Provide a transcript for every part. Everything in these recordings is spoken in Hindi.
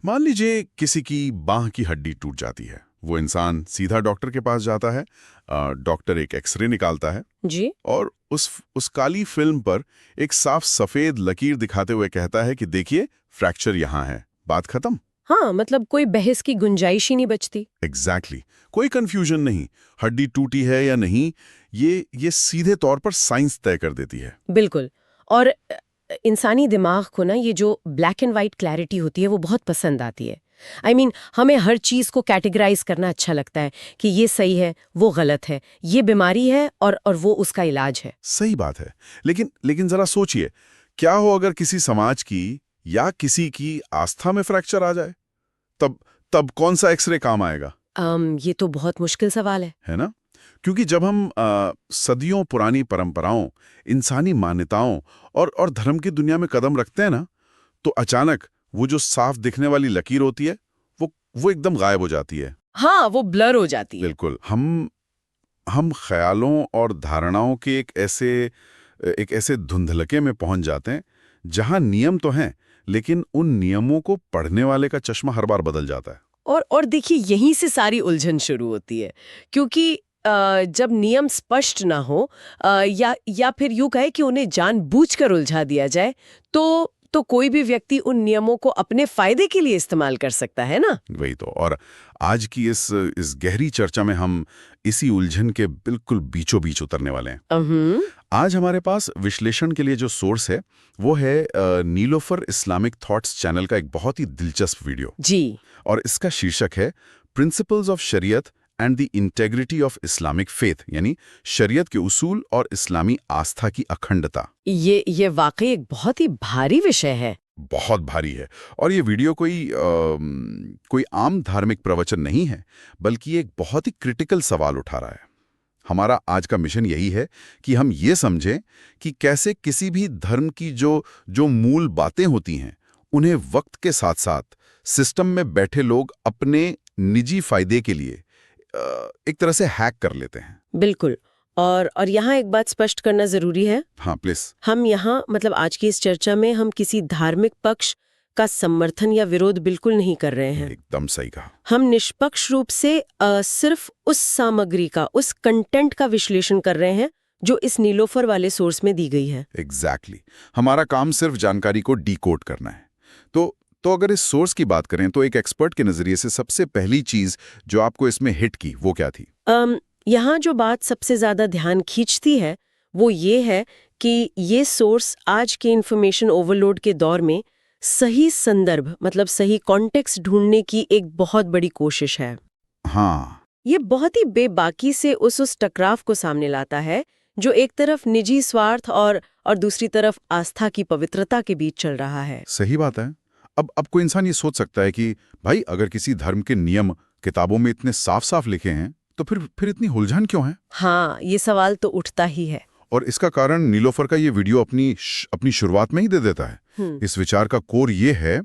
मान लीजिए किसी की बांह की हड्डी टूट जाती है। वो इंसान सीधा डॉक्टर के पास जाता है। डॉक्टर एक एक्सरे निकालता है जी। और उस काली फिल्म पर एक साफ सफेद लकीर दिखाते हुए कहता है कि देखिए, फ्रैक्चर यहाँ है, बात खत्म। हाँ, मतलब कोई बहस की गुंजाइश ही नहीं बचती। एग्जैक्टली कोई कंफ्यूजन नहीं। हड्डी टूटी है या नहीं, ये सीधे तौर पर साइंस तय कर देती है। बिल्कुल। और इंसानी दिमाग को ना ये जो ब्लैक एंड वाइट क्लैरिटी होती है वो बहुत पसंद आती है। हमें हर चीज को कैटेगराइज करना अच्छा लगता है कि ये सही है, वो गलत है, ये बीमारी है और वो उसका इलाज है। सही बात है। लेकिन जरा सोचिए, क्या हो अगर किसी समाज की या किसी की आस्था में फ्रैक्चर आ जाए? तब तब कौन सा एक्सरे काम आएगा? ये तो बहुत मुश्किल सवाल है ना? क्योंकि जब हम सदियों पुरानी परंपराओं, इंसानी मान्यताओं और धर्म की दुनिया में कदम रखते हैं ना, तो अचानक वो जो साफ दिखने वाली लकीर होती है, वो एकदम गायब हो जाती है। हाँ, वो ब्लर हो जाती है। बिल्कुल। हम ख्यालों और धारणाओं के एक ऐसे धुंधलके में पहुंच जाते हैं जहां नियम तो हैं, लेकिन उन नियमों को पढ़ने वाले का चश्मा हर बार बदल जाता है। और देखिए यहीं से सारी उलझन शुरू होती है। क्योंकि जब नियम स्पष्ट ना हो, या फिर यूं कहे कि उन्हें जानबूझकर उलझा दिया जाए, तो कोई भी व्यक्ति उन नियमों को अपने फायदे के लिए इस्तेमाल कर सकता है ना। वही तो। और आज की इस गहरी चर्चा में हम इसी उलझन के बिल्कुल बीचों बीच उतरने वाले हैं। आज हमारे पास विश्लेषण के लिए जो सोर्स है वो है नीलोफर इस्लामिक थॉट्स चैनल का एक बहुत ही दिलचस्प वीडियो। जी। और इसका शीर्षक है प्रिंसिपल्स ऑफ शरीयत and the integrity of Islamic faith, यानी शरीयत के उसूल और इस्लामी आस्था की अखंडता। ये वाकई एक बहुत ही भारी विषय है। बहुत भारी है। और ये वीडियो कोई आम धार्मिक प्रवचन नहीं है, बल्कि एक बहुत ही क्रिटिकल सवाल उठा रहा है। हमारा आज का मिशन यही है कि हम ये समझें कि कैसे किसी भी धर्म की जो मूल बातें होती हैं, उन्हें वक्त के साथ साथ सिस्टम में बैठे लोग अपने निजी फायदे के लिए एक तरह से हैक कर लेते हैं। बिल्कुल। और यहाँ एक बात स्पष्ट करना जरूरी है। हाँ प्लीज। हम यहाँ आज की इस चर्चा में हम किसी धार्मिक पक्ष का समर्थन या विरोध बिल्कुल नहीं कर रहे हैं। एकदम सही कहा। हम निष्पक्ष रूप से सिर्फ उस सामग्री का, उस कंटेंट का विश्लेषण कर रहे हैं जो इस नीलोफर वाले सोर्स में दी गई है। एग्जैक्टली हमारा काम सिर्फ जानकारी को डिकोड करना है। तो अगर इस सोर्स की बात करें तो एक एक्सपर्ट के नजरिए से सबसे पहली चीज जो आपको इसमें हिट की वो क्या थी? यहाँ जो बात सबसे ज्यादा ध्यान खींचती है वो ये है कि ये सोर्स आज के इंफॉर्मेशन ओवरलोड के दौर में सही संदर्भ, सही कॉन्टेक्स्ट ढूंढने की एक बहुत बड़ी कोशिश है। हाँ, ये बहुत ही बेबाकी से उस टकराव को सामने लाता है जो एक तरफ निजी स्वार्थ और दूसरी तरफ आस्था की पवित्रता के बीच चल रहा है। सही बात है। अब कोई इंसान ये सोच सकता है कि भाई अगर किसी धर्म के नियम किताबों में इतने साफ साफ लिखे हैं तो फिर इतनी उलझन क्यों है? हाँ, ये सवाल तो उठता ही है। और इसका कारण नीलोफर का ये वीडियो अपनी शुरुआत में ही दे देता है। इस विचार का कोर ये है,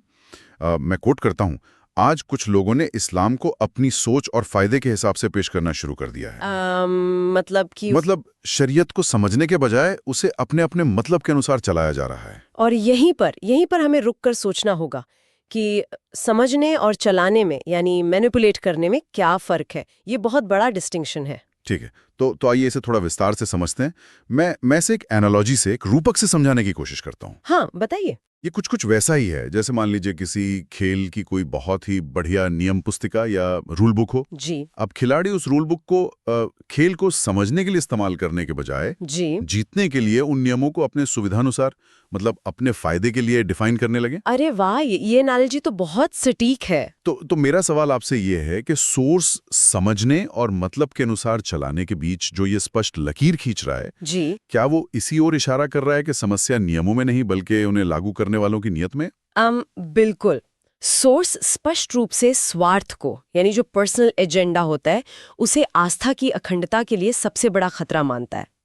मैं कोट करता हूं, आज कुछ लोगों ने इस्लाम को अपनी सोच और फायदे के हिसाब से पेश करना शुरू कर दिया है। मतलब शरीयत को समझने के बजाय उसे अपने अपने मतलब के अनुसार चलाया जा रहा है। और यहीं पर हमें रुककर सोचना होगा कि समझने और चलाने में, यानी मैनिपुलेट करने में क्या फर्क है। ये बहुत बड़ा डिस्टिंक्शन है। ठीक है, तो आइए इसे थोड़ा विस्तार से समझते हैं। मैं इसे एक एनालॉजी से, एक रूपक से समझाने की कोशिश करता हूँ। हाँ, बताइए। ये कुछ वैसा ही है जैसे मान लीजिए किसी खेल की कोई बहुत ही बढ़िया नियम पुस्तिका या रूल बुक हो जी। अब खिलाड़ी उस रूल बुक को खेल को समझने के लिए इस्तेमाल करने के बजाय जी। जीतने के लिए उन नियमों को अपने सुविधानुसार, अपने फायदे के लिए डिफाइन करने लगे। अरे वाह, ये एनालॉजी तो बहुत सटीक है। तो मेरा सवाल आपसे ये है कि सोर्स समझने और मतलब के अनुसार चलाने के बीच जो ये स्पष्ट लकीर खींच रहा है जी, क्या वो इसी ओर इशारा कर रहा है कि समस्या नियमों में नहीं बल्कि उन्हें लागू करने वालों की नियत में? बिल्कुल। सोर्स स्पष्ट रूप से स्वार्थ को, यानी जो पर्सनल एजेंडा होता है, उसे आस्था की अखंडता के लिए सबसे बड़ा खतरा मानता है।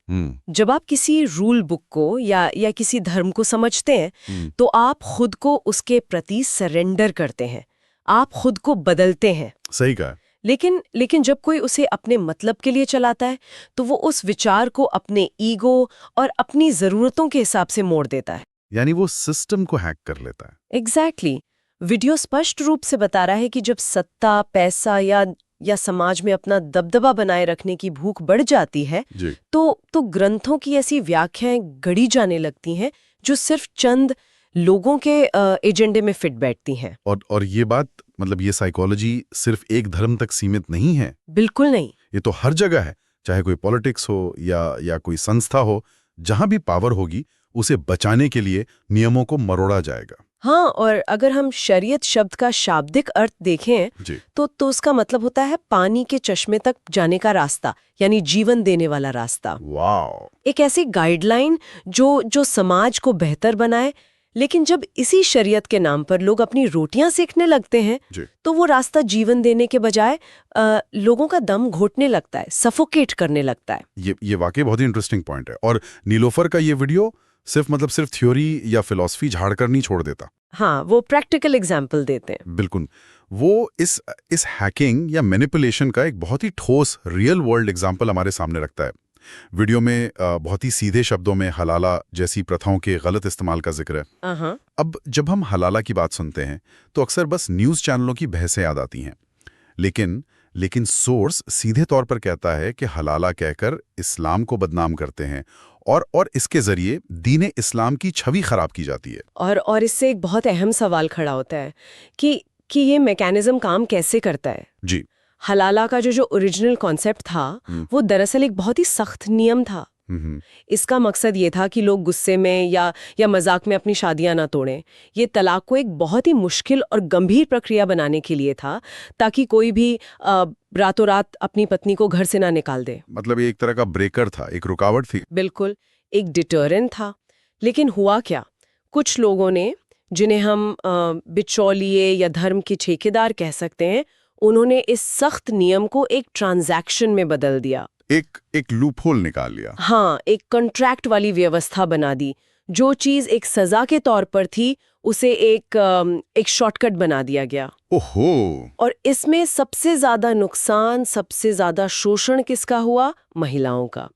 जब आप किसी रूल बुक को या किसी धर्म को समझते हैं तो आप खुद को उसके प्रति सरेंडर करते हैं, आप खुद को बदलते हैं। सही कहा। लेकिन जब कोई उसे अपने मतलब के लिए चलाता है तो वो उस विचार को अपने ईगो और अपनी जरूरतों के हिसाब से मोड़ देता है। यानी वो सिस्टम को हैक कर लेता है। एग्जैक्टली। वीडियो स्पष्ट रूप से बता रहा है कि जब सत्ता, पैसा या समाज में अपना दबदबा बनाए रखने की भूख बढ़ जाती है जी। तो ग्रंथों की ऐसी व्याख्याएं गढ़ी जाने लगती हैं जो सिर्फ चंद लोगों के एजेंडे में फिट बैठती हैं। और ये बात मतलब ये साइकोलॉजी सिर्फ एक धर्म तक सीमित नहीं है, बिल्कुल नहीं। ये तो हर जगह है, चाहे कोई पॉलिटिक्स हो या कोई संस्था हो, जहां भी पावर होगी उसे बचाने के लिए नियमों को मरोड़ा जाएगा। हाँ, और अगर हम शरीयत शब्द का शाब्दिक अर्थ देखें जी। तो उसका मतलब होता है पानी के चश्मे तक जाने का रास्ता, यानी जीवन देने वाला रास्ता। वाओ। एक ऐसी गाइडलाइन जो समाज को बेहतर बनाए। लेकिन जब इसी शरीयत के नाम पर लोग अपनी रोटियां सेकने लगते हैं जी। तो वो रास्ता जीवन देने के बजाय लोगों का दम घोटने लगता है, सफोकेट करने लगता है। ये वाकई बहुत ही इंटरेस्टिंग पॉइंट है। और नीलोफर का ये वीडियो सिर्फ थ्योरी या फिलॉसफी झाड़कर नहीं छोड़ देता। हाँ, वो प्रैक्टिकल एग्जाम्पल देते हैं। बिल्कुल। वो इस हैकिंग या मैनिपुलेशन का एक बहुत ही ठोस रियल वर्ल्ड एग्जाम्पल हमारे सामने रखता है। वीडियो में बहुत ही सीधे शब्दों में हलाला जैसी प्रथाओं के गलत इस्तेमाल का जिक्र है। अब जब हम हलाला की बात सुनते हैं तो अक्सर बस न्यूज़ चैनलों की बहसें याद आती हैं, लेकिन सोर्स सीधे तौर पर कहता है कि हलाला कहकर इस्लाम को बदनाम करते हैं और इसके जरिए दीन इस्लाम की छवि खराब की जाती है। और इससे एक बहुत अहम सवाल खड़ा होता है कि ये मैकेनिज्म काम कैसे करता है। जी। हलाला का जो ओरिजिनल कॉन्सेप्ट था वो दरअसल एक बहुत ही सख्त नियम था। इसका मकसद ये था कि लोग गुस्से में या मजाक में अपनी शादियां ना तोड़ें। ये तलाक को एक बहुत ही मुश्किल और गंभीर प्रक्रिया बनाने के लिए था, ताकि कोई भी रातों रात अपनी पत्नी को घर से ना निकाल दे। मतलब ये एक तरह का ब्रेकर था, एक रुकावट थी। बिल्कुल, एक डिटरेंट था। लेकिन हुआ क्या, कुछ लोगों ने, जिन्हें हम बिचौलिए या धर्म के ठेकेदार कह सकते हैं, उन्होंने इस सख्त नियम को एक ट्रांजैक्शन में बदल दिया। एक लूपहोल निकाल लिया। हाँ, एक कॉन्ट्रैक्ट वाली व्यवस्था बना दी। जो चीज एक सजा के तौर पर थी उसे एक शॉर्टकट बना दिया गया। ओहो। और इसमें सबसे ज्यादा नुकसान, सबसे ज्यादा शोषण किसका हुआ? महिलाओं का।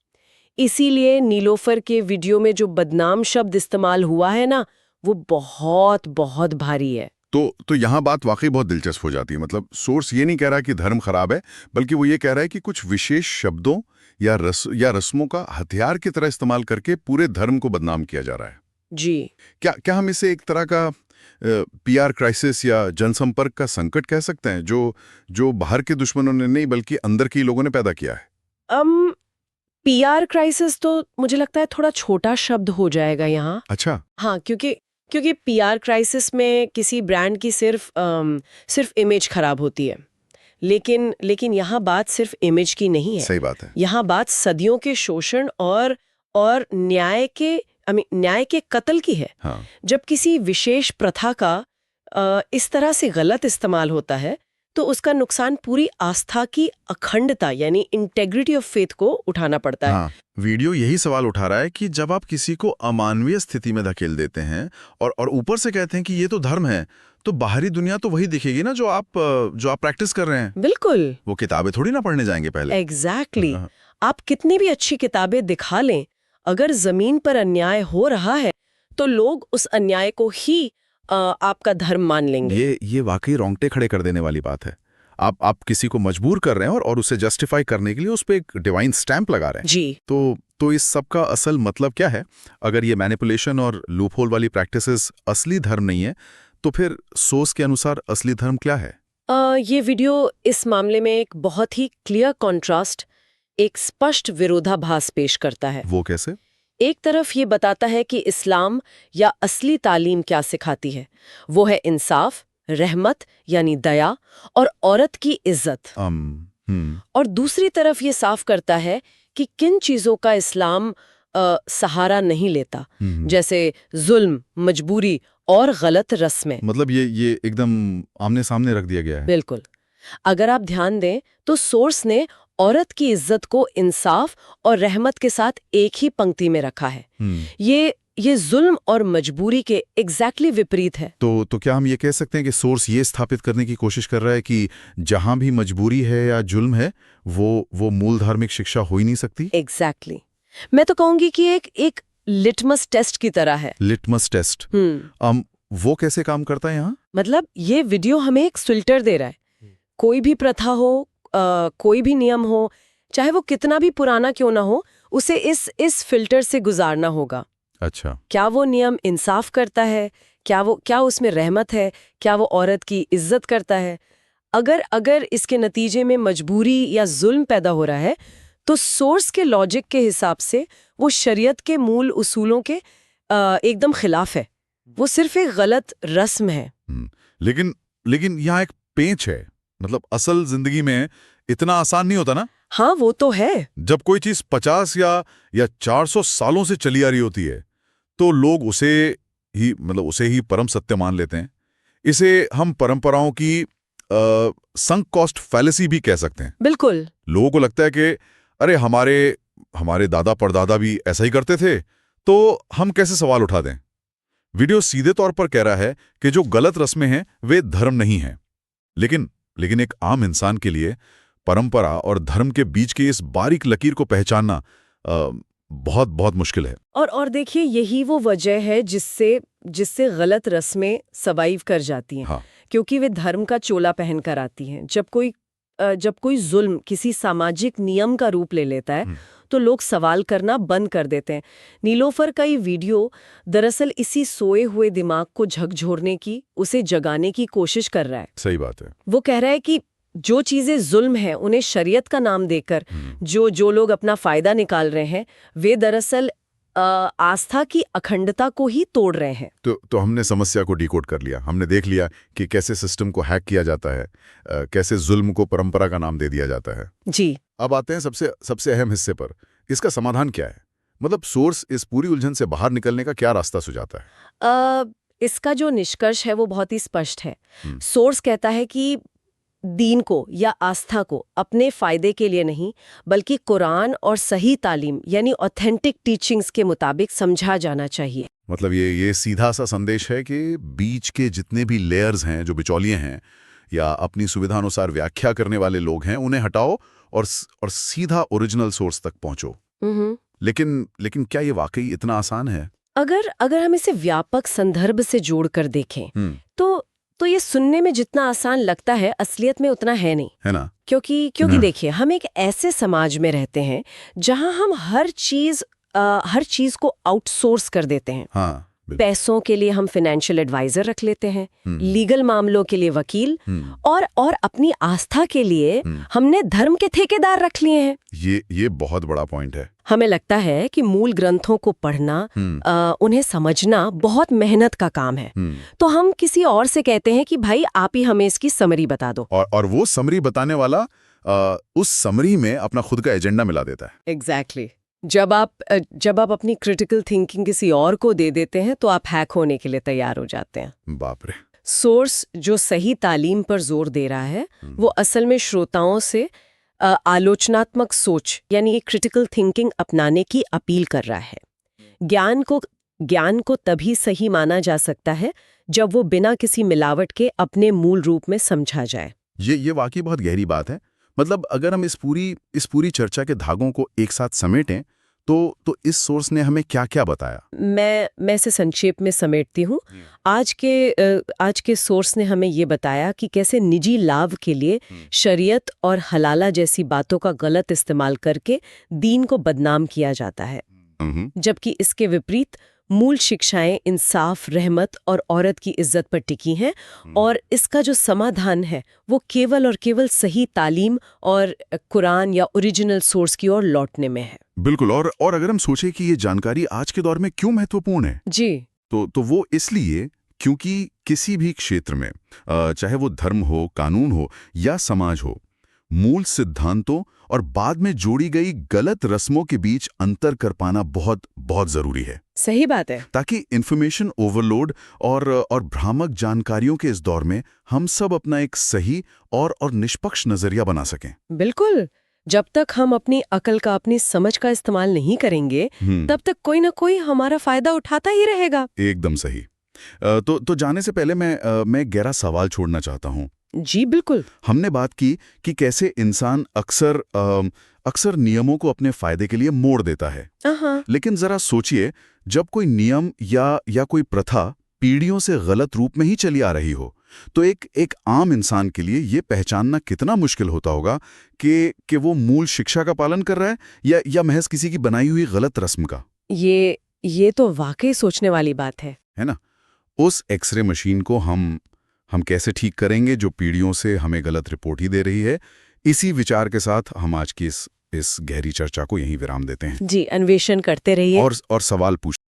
इसीलिए नीलोफर के वीडियो में जो बदनाम शब्द इस्तेमाल हुआ है ना, वो बहुत बहुत भारी है। तो यहाँ बात वाकई बहुत दिलचस्प हो जाती है। मतलब सोर्स ये नहीं कह रहा कि धर्म खराब है, बल्कि वो ये कह रहा है कि कुछ विशेष शब्दों या रस्मों का हथियार की तरह इस्तेमाल करके पूरे धर्म को बदनाम किया जा रहा है। जी। क्या हम इसे एक तरह का पीआर क्राइसिस या जनसंपर्क का संकट कह सकते हैं, जो बाहर के दुश्मनों ने नहीं बल्कि अंदर के लोगों ने पैदा किया है? पीआर क्राइसिस तो मुझे लगता है थोड़ा छोटा शब्द हो जाएगा यहाँ। अच्छा। हाँ, क्योंकि पीआर क्राइसिस में किसी ब्रांड की सिर्फ इमेज खराब होती है। लेकिन यहाँ बात सिर्फ इमेज की नहीं है। सही बात है। यहाँ बात सदियों के शोषण और न्याय के कत्ल की है। हाँ। जब किसी विशेष प्रथा का इस तरह से गलत इस्तेमाल होता है तो उसका नुकसान पूरी आस्था की अखंडता यानी इंटेग्रिटी ऑफ फेथ को उठाना पड़ता है। हाँ। वीडियो यही सवाल उठा रहा है कि जब आप किसी को अमानवीय स्थिति में धकेल देते हैं और ऊपर से कहते हैं कि ये तो धर्म है, तो बाहरी दुनिया तो वही दिखेगी ना जो आप प्रैक्टिस कर रहे हैं। बिल्कुल। वो किताबें थोड़ी ना पढ़ने जाएंगे पहले। एग्जैक्टली। आप कितनी भी अच्छी किताबें दिखा लें, अगर जमीन पर अन्याय हो रहा है तो लोग उस अन्याय को ही आपका धर्म मान लेंगे। ये वाकई रोंगटे खड़े कर देने वाली बात है। आप किसी को मजबूर कर रहे हैं और उसे जस्टिफाई करने के लिए उस पर एक डिवाइन स्टैंप लगा रहे हैं। जी। तो इस सब का असल मतलब क्या है? अगर ये मैनिपुलेशन और लूपहोल वाली प्रैक्टिसेस असली धर्म नहीं है, तो फिर सोर्स के अनुसार असली धर्म क्या है? ये वीडियो इस मामले में एक बहुत ही क्लियर कॉन्ट्रास्ट, एक स्पष्ट विरोधाभास पेश करता है। वो कैसे? एक तरफ ये बताता है कि इस्लाम या असली तालीम क्या सिखाती है, वो है इंसाफ, रहमत यानी दया और औरत की इज्जत। और दूसरी तरफ ये साफ करता है कि किन चीजों का इस्लाम सहारा नहीं लेता, जैसे जुल्म, मजबूरी और गलत रस्में। मतलब ये एकदम आमने सामने रख दिया गया है। बिल्कुल। अगर आप ध्यान दें तो सोर्स ने औरत की इज्जत को इंसाफ और रहमत के साथ एक ही पंक्ति में रखा है। ये जुल्म और मजबूरी के एग्जैक्टली विपरीत है। तो क्या हम ये कह सकते हैं कि सोर्स ये स्थापित करने की कोशिश कर रहा है कि जहां भी मजबूरी है या जुल्म है वो मूल धार्मिक शिक्षा हो ही नहीं सकती? एग्जैक्टली। मैं तो कहूंगी कि एक लिटमस टेस्ट की तरह है। Litmus test. वो कैसे काम करता है यहाँ? मतलब ये वीडियो हमें एक फिल्टर दे रहा है। कोई भी प्रथा हो, कोई भी नियम हो, चाहे वो कितना भी पुराना क्यों ना हो, उसे इस फिल्टर से गुजारना होगा। अच्छा। क्या वो नियम इंसाफ करता है? क्या उसमें रहमत है? क्या वो औरत की इज्जत करता है? अगर इसके नतीजे में मजबूरी या जुल्म पैदा हो रहा है, तो सोर्स के लॉजिक के हिसाब से वो शरीयत के मूल उसूलों के एकदम खिलाफ है। वो सिर्फ एक गलत रस्म है। लेकिन यहाँ एक पेंच है। मतलब असल जिंदगी में इतना आसान नहीं होता ना। हाँ, वो तो है। जब कोई चीज 50 या 400 सालों से चली आ रही होती है, तो लोग उसे ही परम सत्य मान लेते हैं। इसे हम परंपराओं की संक कॉस्ट फैलेसी भी कह सकते हैं। बिल्कुल। लोगों को लगता है कि अरे हमारे दादा परदादा भी ऐसा ही करते थे, तो हम कैसे सवाल उठा दें। वीडियो सीधे तौर पर कह रहा है कि जो गलत रस्में हैं वे धर्म नहीं हैं। लेकिन एक आम इंसान के लिए परंपरा और धर्म के बीच की इस बारीक लकीर को पहचानना बहुत बहुत मुश्किल है। और देखिए, यही वो वजह है जिससे गलत रस्में सर्वाइव कर जाती हैं। हाँ। क्योंकि वे धर्म का चोला पहन कर आती हैं। जब कोई जुल्म किसी सामाजिक नियम का रूप ले लेता है, तो लोग सवाल करना बंद कर देते हैं। नीलोफर का ये वीडियो दरअसल इसी सोए हुए दिमाग को झकझोरने की, उसे जगाने की कोशिश कर रहा है। सही बात है। वो कह रहा है कि जो चीजें जुल्म है, उन्हें शरीयत का नाम देकर जो लोग अपना फायदा निकाल रहे हैं, वे दरअसल आस्था की अखंडता को ही तोड़ रहे हैं। तो हमने समस्या को डिकोड कर लिया। हमने देख लिया कि कैसे सिस्टम को हैक किया जाता है, कैसे जुल्म को परंपरा का नाम दे दिया जाता है। जी। अब आते हैं सबसे अहम हिस्से पर। इसका समाधान क्या है? मतलब सोर्स इस पूरी उलझन से बाहर निकलने का क्या रास्ता सुझाता है? इसका जो निष्कर्ष है वो बहुत ही स्पष्ट है। सोर्स कहता है कि दीन को या आस्था को अपने फायदे के लिए नहीं, बल्कि कुरान और सही तालीम यानी ऑथेंटिक टीचिंग्स के मुताबिक समझा जाना चाहिए। मतलब ये सीधा सा संदेश है कि बीच के जितने भी लेयर्स हैं, जो बिचौलिए हैं या अपनी सुविधानुसार व्याख्या करने वाले लोग हैं, उन्हें हटाओ और सीधा ओरिजिनल सोर्स तक पहुंचो। लेकिन क्या ये वाकई इतना आसान है? अगर हम इसे व्यापक संदर्भ से जोड़कर देखें तो ये सुनने में जितना आसान लगता है, असलियत में उतना है नहीं, है ना? क्योंकि देखिए, हम एक ऐसे समाज में रहते हैं जहां हम हर चीज को आउटसोर्स कर देते हैं। हाँ, पैसों के लिए हम फाइनेंशियल एडवाइजर रख लेते हैं, लीगल मामलों के लिए वकील, और अपनी आस्था के लिए हमने धर्म के ठेकेदार रख लिए हैं। ये बहुत बड़ा पॉइंट है। हमें लगता है कि मूल ग्रंथों को पढ़ना, उन्हें समझना बहुत मेहनत का काम है। तो हम किसी और से कहते हैं कि भाई आप ही हमें इसकी समरी बता दो। और वो समरी बताने वाला उस समरी में अपना खुद का एजेंडा मिला देता है। एग्जैक्टली। जब आप अपनी क्रिटिकल थिंकिंग किसी और को दे देते हैं, तो आप हैक होने के लिए तैयार हो जाते हैं। बाप रे। सोर्स जो सही तालीम पर जोर दे रहा है, वो असल में श्रोताओं से आलोचनात्मक सोच यानी क्रिटिकल थिंकिंग अपनाने की अपील कर रहा है। ज्ञान को तभी सही माना जा सकता है जब वो बिना किसी मिलावट के अपने मूल रूप में समझा जाए। ये वाकई बहुत गहरी बात है। मतलब अगर हम इस पूरी चर्चा के धागों को एक साथ समेटें, तो इस सोर्स ने हमें क्या-क्या बताया? मैं इसे संक्षेप में समेटती हूँ। आज के सोर्स ने हमें ये बताया कि कैसे निजी लाभ के लिए शरीयत और हलाला जैसी बातों का गलत इस्तेमाल करके दीन को बदनाम किया जाता है, जबकि इसके विपरीत मूल शिक्षाएं इंसाफ, रहमत और औरत की इज्जत पर टिकी हैं। और इसका जो समाधान है वो केवल और केवल सही तालीम और कुरान या ओरिजिनल सोर्स की ओर लौटने में है। बिल्कुल। और अगर हम सोचें कि ये जानकारी आज के दौर में क्यों महत्वपूर्ण है, जी, तो वो इसलिए क्योंकि किसी भी क्षेत्र में, चाहे वो धर्म हो, कानून हो या समाज हो, मूल सिद्धांतों और बाद में जोड़ी गई गलत रस्मों के बीच अंतर कर पाना बहुत बहुत जरूरी है। सही बात है। ताकि इंफॉर्मेशन ओवरलोड और भ्रामक जानकारियों के इस दौर में हम सब अपना एक सही और निष्पक्ष नजरिया बना सकें। बिल्कुल। जब तक हम अपनी अकल का, अपनी समझ का इस्तेमाल नहीं करेंगे, तब तक कोई ना कोई हमारा फायदा उठाता ही रहेगा। एकदम सही। तो जाने से पहले मैं गहरा सवाल छोड़ना चाहता हूँ। जी बिल्कुल। हमने बात की कि कैसे इंसान अक्सर नियमों को अपने फायदे के लिए मोड़ देता है। लेकिन जरा सोचिए, जब कोई नियम या कोई प्रथा पीढ़ियों से गलत रूप में ही चली आ रही हो, तो एक आम इंसान के लिए ये पहचानना कितना मुश्किल होता होगा कि वो मूल शिक्षा का पालन कर रहा है या महज किसी की बनाई हुई गलत रस्म का। ये तो वाकई सोचने वाली बात है ना? उस एक्सरे मशीन को हम कैसे ठीक करेंगे जो पीढ़ियों से हमें गलत रिपोर्ट ही दे रही है? इसी विचार के साथ हम आज की इस गहरी चर्चा को यहीं विराम देते हैं जी, अन्वेषण करते रहिए और सवाल पूछ